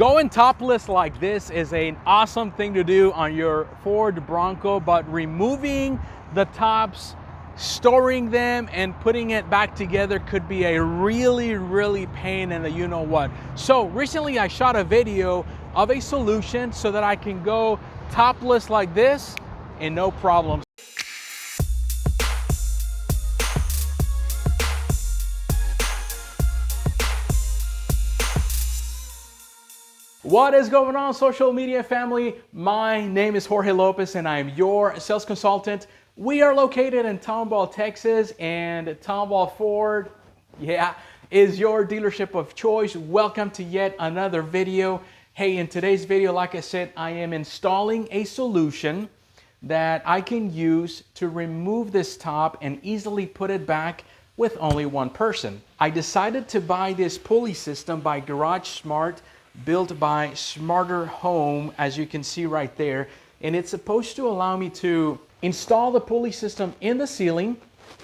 Going topless like this is an awesome thing to do on your Ford Bronco, but removing the tops, storing them, and putting it back together could be a really pain in the you know what. So recently I shot a video of a solution so that I can go topless like this and no problems. What is going on, social media family? My name is Jorge Lopez and I'm your sales consultant. We are located in Tomball, Texas, and Tomball Ford, is your dealership of choice. Welcome to yet another video. Hey, in today's video, like I said, I am installing a solution that I can use to remove this top and easily put it back with only one person. I decided to buy this pulley system by Garage Smart, built by Smarter Home, as you can see right there, and it's supposed to allow me to install the pulley system in the ceiling,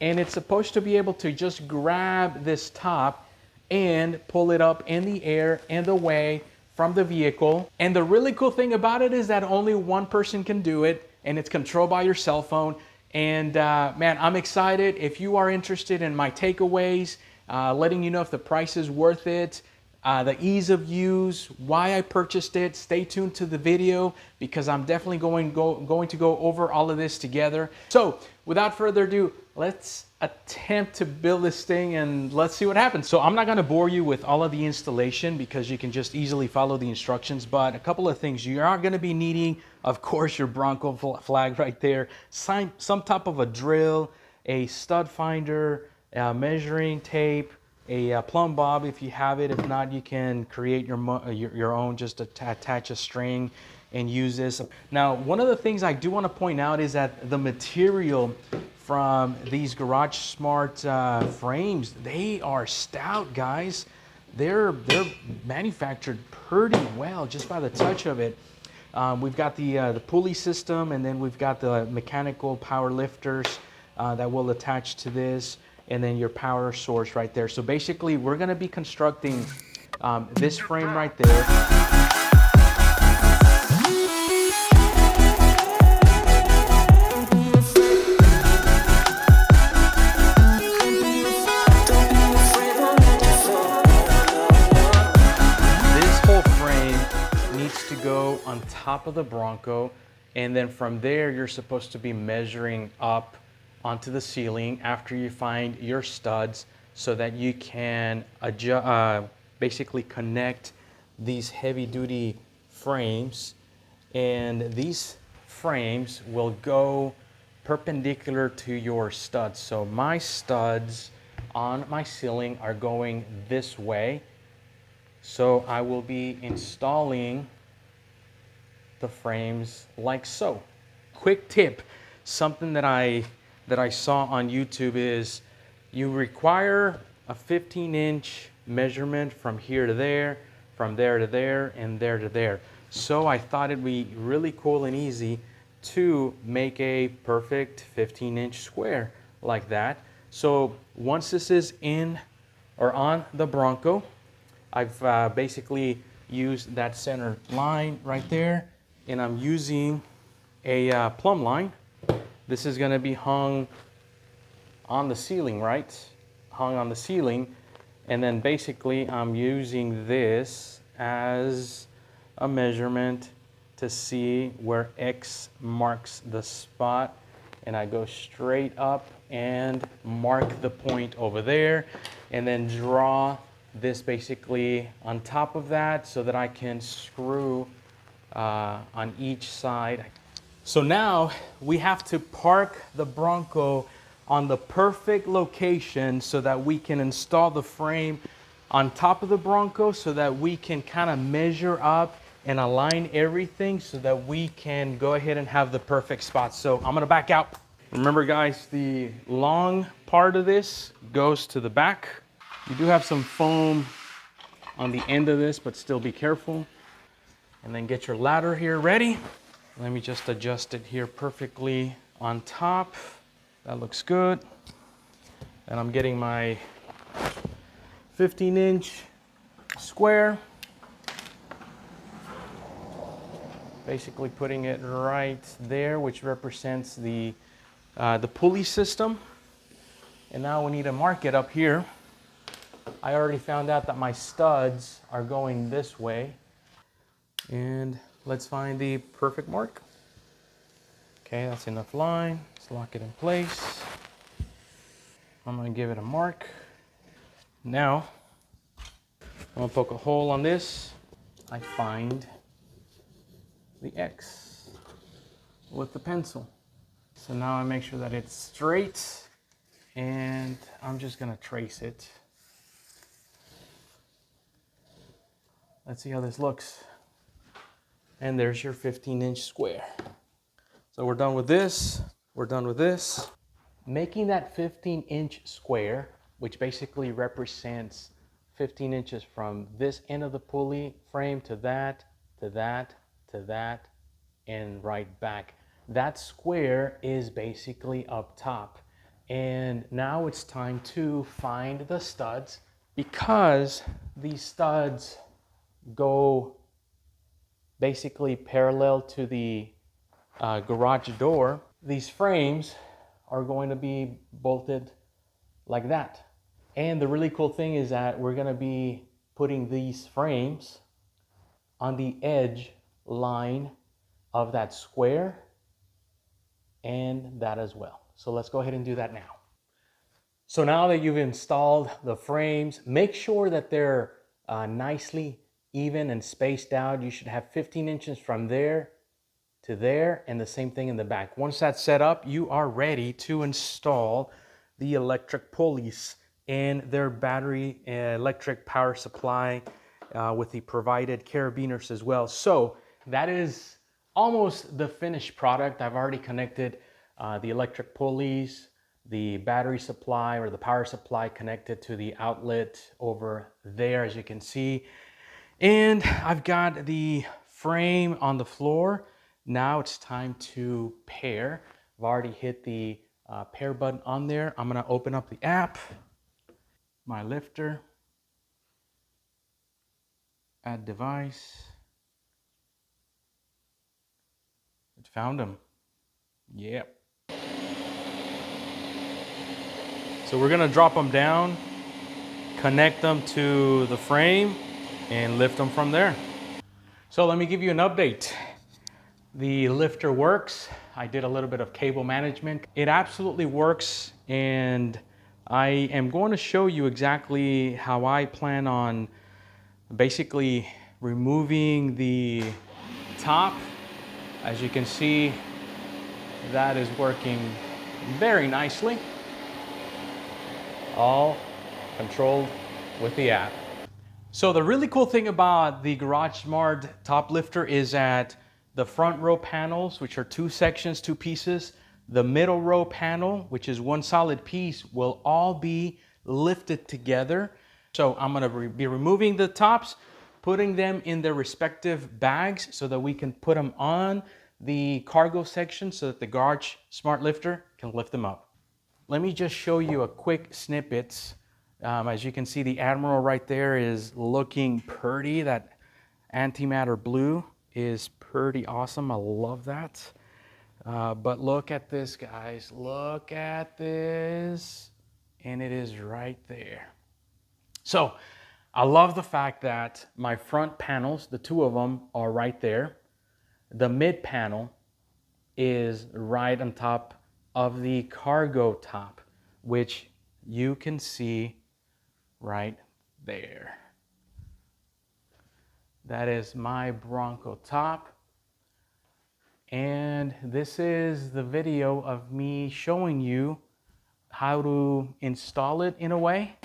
and it's supposed to be able to just grab this top and pull it up in the air and away from the vehicle. And the really cool thing about it is that only one person can do it, and it's controlled by your cell phone. And man, I'm excited. If you are interested in my takeaways, letting you know if the price is worth it, the ease of use, why I purchased it, stay tuned to the video because I'm definitely going to go over all of this together. So without further ado, let's attempt to build this thing and let's see what happens. So I'm not going to bore you with all of the installation because you can just easily follow the instructions, but a couple of things. You are going to be needing, of course, your Bronco flag right there, some type of a drill, a stud finder, measuring tape, a plumb bob if you have it. If not, you can create your own, just attach a string and use this. Now, one of the things I do want to point out is that the material from these Garage Smart frames, they are stout, guys. They're manufactured pretty well just by the touch of it. We've got the pulley system, and then we've got the mechanical power lifters that will attach to this, and then your power source right there. So basically, we're gonna be constructing this frame right there. This whole frame needs to go on top of the Bronco, and then from there, you're supposed to be measuring up onto the ceiling after you find your studs so that you can basically connect these heavy duty frames, and these frames will go perpendicular to your studs. So my studs on my ceiling are going this way, so I will be installing the frames like so. Quick tip, something that I saw on YouTube is you require a 15-inch measurement from here to there, from there to there, and there to there. So I thought it'd be really cool and easy to make a perfect 15-inch square like that. So once this is in or on the Bronco, I've basically used that center line right there, and I'm using a plumb line. This is going to be hung on the ceiling, right? Hung on the ceiling. And then basically I'm using this as a measurement to see where X marks the spot. And I go straight up and mark the point over there, and then draw this basically on top of that so that I can screw on each side. So now we have to park the Bronco on the perfect location so that we can install the frame on top of the Bronco so that we can kind of measure up and align everything so that we can go ahead and have the perfect spot. So I'm gonna back out. Remember guys, the long part of this goes to the back. You do have some foam on the end of this, but still be careful. And then get your ladder here ready. Let me just adjust it here perfectly on top. That looks good. And I'm getting my 15-inch square. Basically putting it right there, which represents the pulley system. And now we need to mark it up here. I already found out that my studs are going this way. And let's find the perfect mark. Okay, that's enough line. Let's lock it in place. I'm gonna give it a mark. Now, I'm gonna poke a hole on this. I find the X with the pencil. So now I make sure that it's straight, and I'm just gonna trace it. Let's see how this looks. And there's your 15-inch square. So we're done with this. We're done with this. Making that 15-inch square, which basically represents 15 inches from this end of the pulley frame to that, to that, to that, and right back. That square is basically up top. And now it's time to find the studs, because these studs go basically parallel to the garage door. These frames are going to be bolted like that. And the really cool thing is that we're going to be putting these frames on the edge line of that square and that as well. So let's go ahead and do that now. So now that you've installed the frames, make sure that they're nicely even and spaced out. You should have 15 inches from there to there, and the same thing in the back. Once that's set up, you are ready to install the electric pulleys and their battery electric power supply with the provided carabiners as well. So that is almost the finished product. I've already connected the electric pulleys, the battery supply or the power supply connected to the outlet over there, as you can see. And I've got the frame on the floor. Now it's time to pair. I've already hit the pair button on there. I'm gonna open up the app, my lifter, add device. It found them. Yep. So we're gonna drop them down, connect them to the frame, and lift them from there. So let me give you an update. The lifter works. I did a little bit of cable management. It absolutely works, and I am going to show you exactly how I plan on basically removing the top. As you can see, that is working very nicely. All controlled with the app. So the really cool thing about the Garage Smart top lifter is that the front row panels, which are two sections, two pieces, the middle row panel, which is one solid piece, will all be lifted together. So I'm gonna be removing the tops, putting them in their respective bags so that we can put them on the cargo section so that the Garage Smart lifter can lift them up. Let me just show you a quick snippet. As you can see, the Admiral right there is looking pretty. That antimatter blue is pretty awesome. I love that. But look at this, guys. Look at this. And it is right there. So I love the fact that my front panels, the two of them, are right there. The mid panel is right on top of the cargo top, which you can see right there. That is my Bronco top. And this is the video of me showing you how to install it in a way.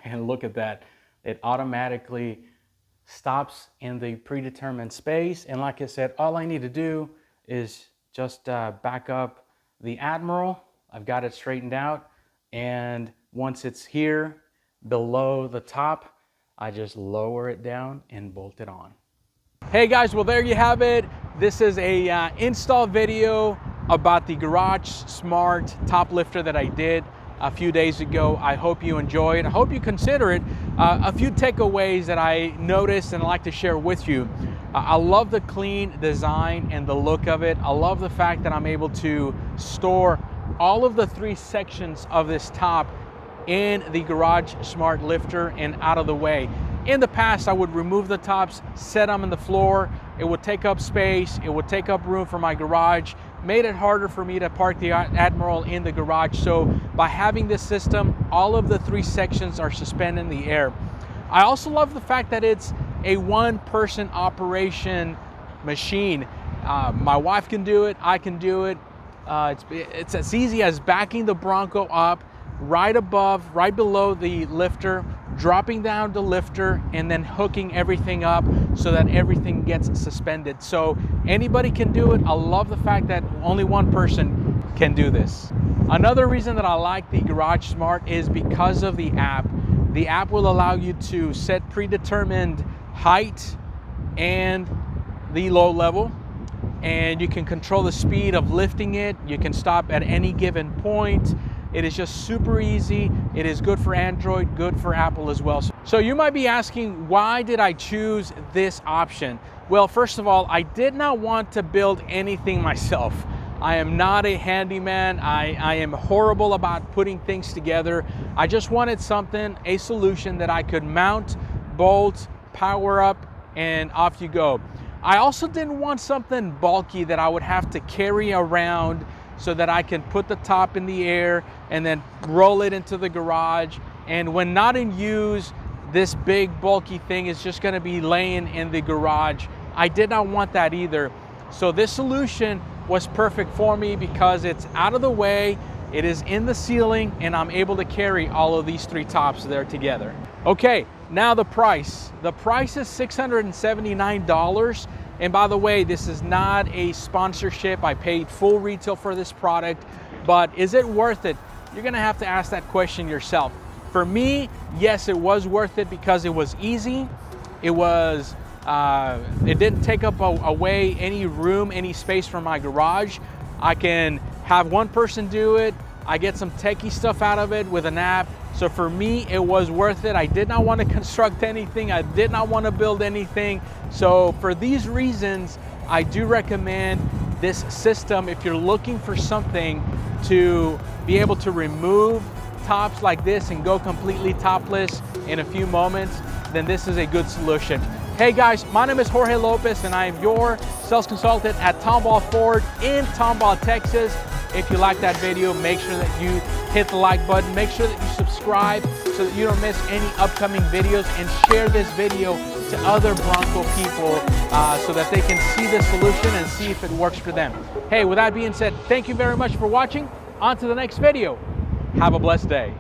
And look at that. It automatically stops in the predetermined space. And like I said, all I need to do is just back up the Admiral. I've got it straightened out. And once it's here below the top, I just lower it down and bolt it on. Hey guys, well there you have it. This is a install video about the Garage Smart top lifter that I did a few days ago. I hope you enjoy it. I hope you consider it. A few takeaways that I noticed and I'd like to share with you. I love the clean design and the look of it. I love the fact that I'm able to store all of the 3 sections of this top in the Garage Smart lifter and out of the way. In the past, I would remove the tops, set them on the floor. It would take up space. It would take up room for my garage. Made it harder for me to park the Admiral in the garage. So by having this system, all of the 3 sections are suspended in the air. I also love the fact that it's a 1-person operation machine. My wife can do it. I can do it. It's as easy as backing the Bronco up right below the lifter, dropping down the lifter, and then hooking everything up so that everything gets suspended. So anybody can do it. I love the fact that only 1 person can do this. Another reason that I like the Garage Smart is because of the app. The app will allow you to set predetermined height and the low level, and you can control the speed of lifting it. You can stop at any given point. It is just super easy. It is good for Android, good for Apple as well. So you might be asking, why did I choose this option? Well, first of all, I did not want to build anything myself. I am not a handyman. I am horrible about putting things together. I just wanted something, a solution that I could mount, bolt, power up, and off you go. I also didn't want something bulky that I would have to carry around so that I can put the top in the air and then roll it into the garage. And when not in use, this big bulky thing is just gonna be laying in the garage. I did not want that either. So this solution was perfect for me because it's out of the way, it is in the ceiling, and I'm able to carry all of these 3 tops there together. Okay, now the price. The price is $679. And by the way, this is not a sponsorship. I paid full retail for this product, but is it worth it? You're gonna have to ask that question yourself. For me, yes, it was worth it because it was easy. It didn't take up away any room, any space from my garage. I can have 1 person do it. I get some techie stuff out of it with an app. So for me, it was worth it. I did not want to construct anything. I did not want to build anything. So for these reasons, I do recommend this system if you're looking for something to be able to remove tops like this and go completely topless in a few moments, then this is a good solution. Hey guys, my name is Jorge Lopez and I am your sales consultant at Tomball Ford in Tomball, Texas. If you like that video, make sure that you hit the like button. Make sure that you subscribe so that you don't miss any upcoming videos, and share this video to other Bronco people so that they can see the solution and see if it works for them. Hey, with that being said, thank you very much for watching. On to the next video. Have a blessed day.